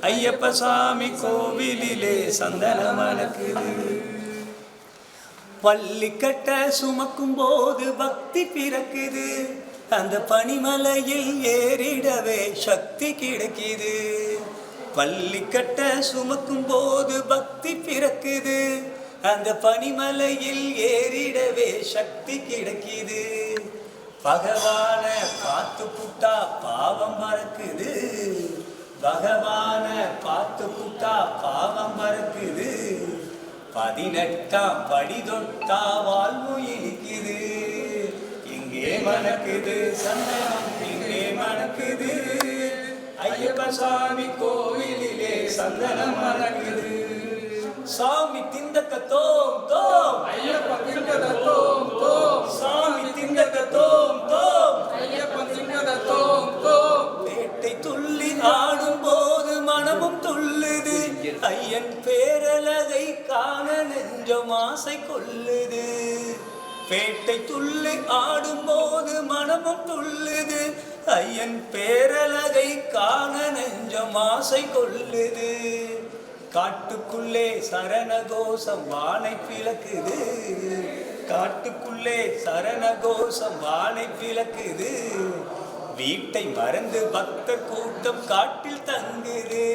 ஐயப்ப சாமி கோவிலிலே சந்தனம் மணக்குது. பள்ளிக்கட்ட சுமக்கும் போது பக்தி பிறக்குது, அந்த பனிமலையில் ஏறிடவே சக்தி கிடைக்குது. பள்ளிக்கட்ட சுமக்கும் போது பக்தி பிறக்குது, அந்த பனிமலையில் ஏறிடவே சக்தி கிடைக்குது. பகவான பார்த்து புட்டா பாவம் மறக்குது, பகவான பார்த்து புட்டா பாவம் மறக்குது. 18ஆம் படி தொட்டா வாழ்வு இனிக்குது. எங்கே மணக்குது சந்தனம், எங்கே மணக்குது ஐயப்ப சாமி கோவிலிலே சந்தனம் மணக்குது. சாமி திண்டக்க தோம் தோம், ஐயப்ப திண்டத தோம் தோம், சாமி திண்டக்க தோம் தோம், ஐயப்ப திண்டத தோம் தோம். பேட்டை துள்ளி ஆடும் போது மனமும் துள்ளுது, ஐயன் பேரழகை காண நெஞ்சம் ஆசை கொள்ளுது. பேட்டை துள்ளி ஆடும் போது மனமும் துள்ளுது, ஐயன் பேரழகை காண நெஞ்சம் ஆசை கொள்ளுது. காட்டுக்குள்ளே சரணகோஷம் வானை பிளக்குது, காட்டுக்குள்ளே சரணகோஷம் வானை பிளக்குது. வீட்டை மறந்து பக்தர் கூட்டம் காட்டில் தங்குது.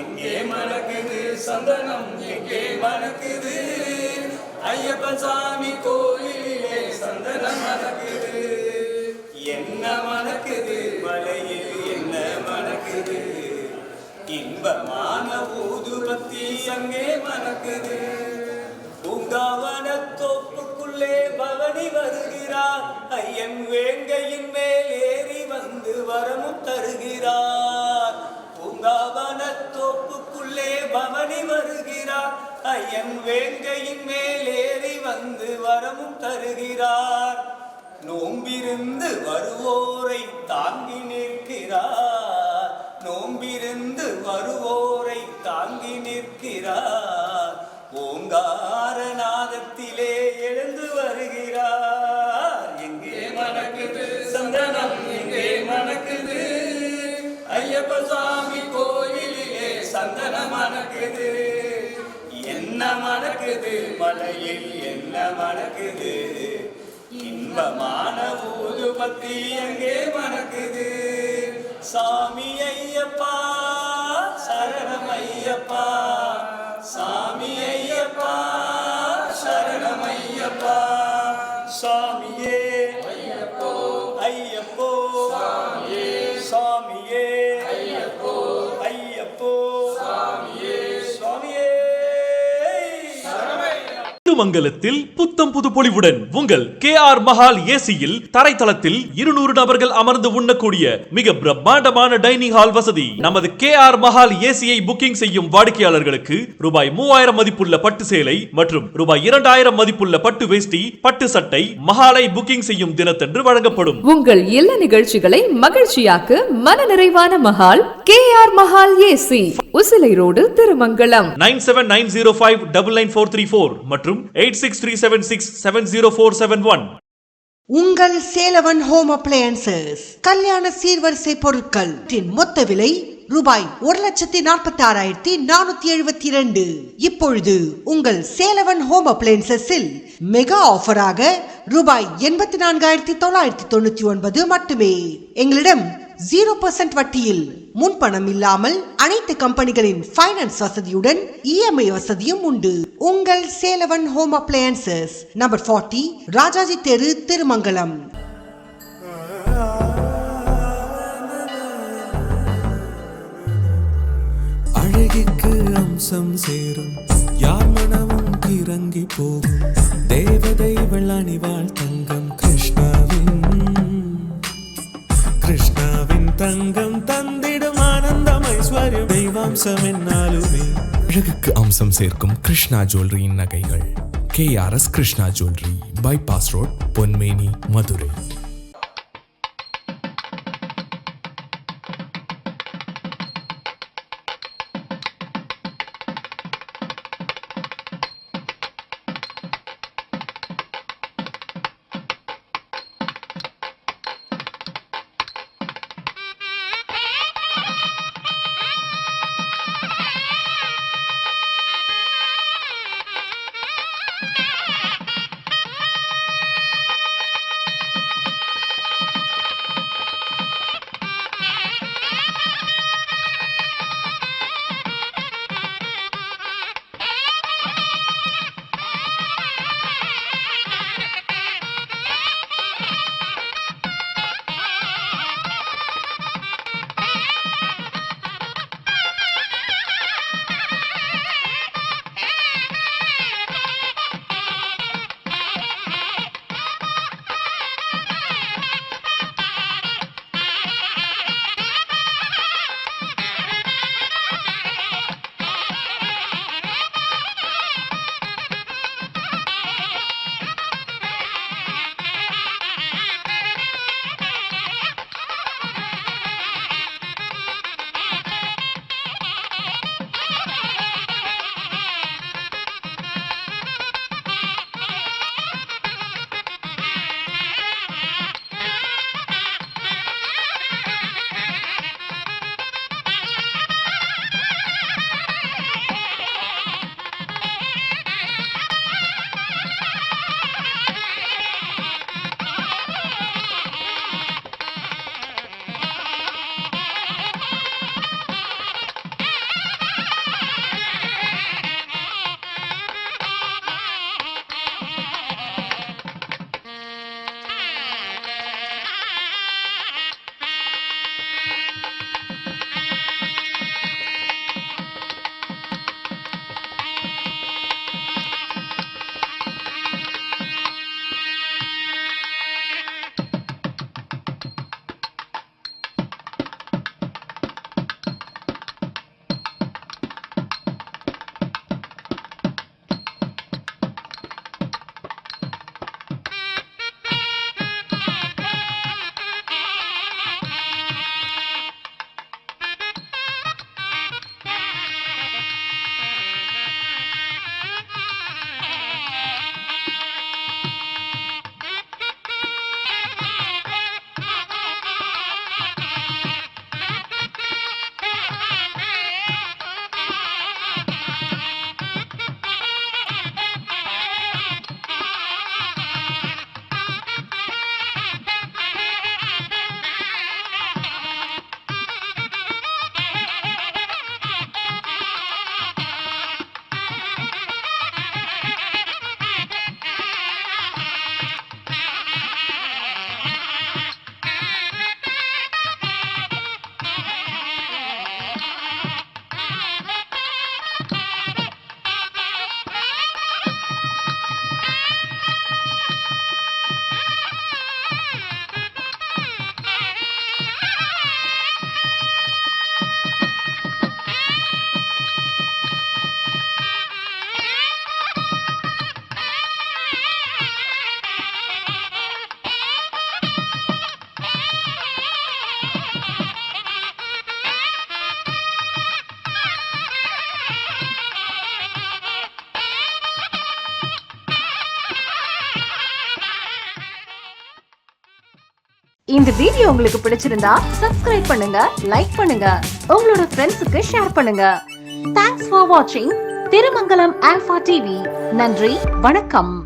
எங்கே மணக்குது சந்தனம், எங்கே மணக்குது ஐயப்ப சாமி கோவிலிலே சந்தனம் மணக்குது. என்ன மணக்குது மலையில், என்ன மணக்குது இன்பமான ஊதுபத்தி அங்கே மணக்குது. பூங்காவன தோப்புக்குள்ளே பவனி வருகிறார், ஐயன் வேங்கையின் மேல் ஏறி வந்து வரமும் தருகிறார். பூங்காவன தோப்புக்குள்ளே பவனி வருகிறார், ஐயன் வேங்கையின் மேல் ஏறி வந்து வரமும் தருகிறார். நோம்பிருந்து வருவோரை தாங்கி நிற்கிறார், நோம்பிருந்து வருவோரை தாங்கி நிற்கிறார். ஓங்காரநாதத்திலே எழுந்து வருகிறார். எங்கே மணக்குது சந்தனம், எங்கே மணக்குது ஐயப்ப சாமி கோயிலிலே சந்தனம் மணக்குது. என்ன மணக்குது மலையில், என்ன மணக்குது இன்பமான ஊதுபத்தி அங்கே மணக்குது. சாமி ஐயப்பா சரணம் ஐயப்பா, சாமி ஐயப்பா சரணம் ஐயப்பா. சாமியே ஐயப்போ, ஐயப்போ சாமியே, சாமியே ஐயப்போ, ஐயப்போ சாமியே, சுவாமியே. திருமங்கலத்தில் புத்தம் புது பொலிவுடன் உங்கள் KR மஹால் ஏசியில் தரைத்தளத்தில் 200 நபர்கள் அமர்ந்து உண்ணக்கூடிய மிக பிரம்மாண்டமான டைனிங் ஹால் வசதி. நமது KR மஹால் ஏசியை புக்கிங் செய்யும் வாடிக்கையாளர்களுக்கு ரூபாய் 3000 மதிப்புள்ள பட்டு சேலை மற்றும் ரூபாய் 2000 மதிப்புள்ள பட்டு வேஷ்டி, பட்டு சட்டை மஹாலை புக்கிங் செய்யும் தினத்தன்று வழங்கப்படும். உங்கள் இல்ல நிகழ்ச்சிகளை மகிழ்ச்சியாக்க மனநிறைவான Mahal KR Mahal AC, Usilai road, Thirumangalam. 9790599434 மற்றும் 8637670471. உங்கள் சேலவன் ஹோம் அப்ளையன்சஸ் கல்யாண சீர்வரிசை பொருட்கள் மொத்த விலை ரூபாய் 1,46,472. இப்பொழுது உங்கள் சேலவன் ஹோம் அப்ளையன்சஸில் மெகா ஆஃபராக ரூபாய் 84,999 மட்டுமே. எங்களிடம் 0% வட்டியில் முன்பணம் இல்லாமல் அனைத்து கம்பெனிகளின் ஃபைனான்ஸ் வசதியுடன் இஎம்ஐ வசதியும் உண்டு. உங்கள் சேலவன் ஹோம் அப்ளையன்சஸ், நம்பர் 40, ராஜாஜி தெரு, திருமங்கலம். அழகிற்கு அம்சம் சேரும் யார் மனமும் கிறங்கி போகும் தேவதை வெள்ளணிவாள் தங்கம் கிருஷ்ணாவின் தங்கம் தந்திடும் ஆனந்தம் ஐஸ்வர்யம் தெய்வாம்சம் என்னாலுமே. அழகுக்கு அம்சம் சேர்க்கும் கிருஷ்ணா ஜுவல்லரியின் நகைகள். KRS Krishna jewellery, bypass road, Ponmeni, Madurai. இந்த வீடியோ உங்களுக்கு பிடிச்சிருந்தா சப்ஸ்கிரைப் பண்ணுங்க, லைக் பண்ணுங்க, உங்களோட ஃப்ரெண்ட்ஸுக்கு ஷேர் பண்ணுங்க. தேங்க்ஸ் ஃபார் வாட்சிங் திருமங்கலம் ஆல்பா டிவி. நன்றி, வணக்கம்.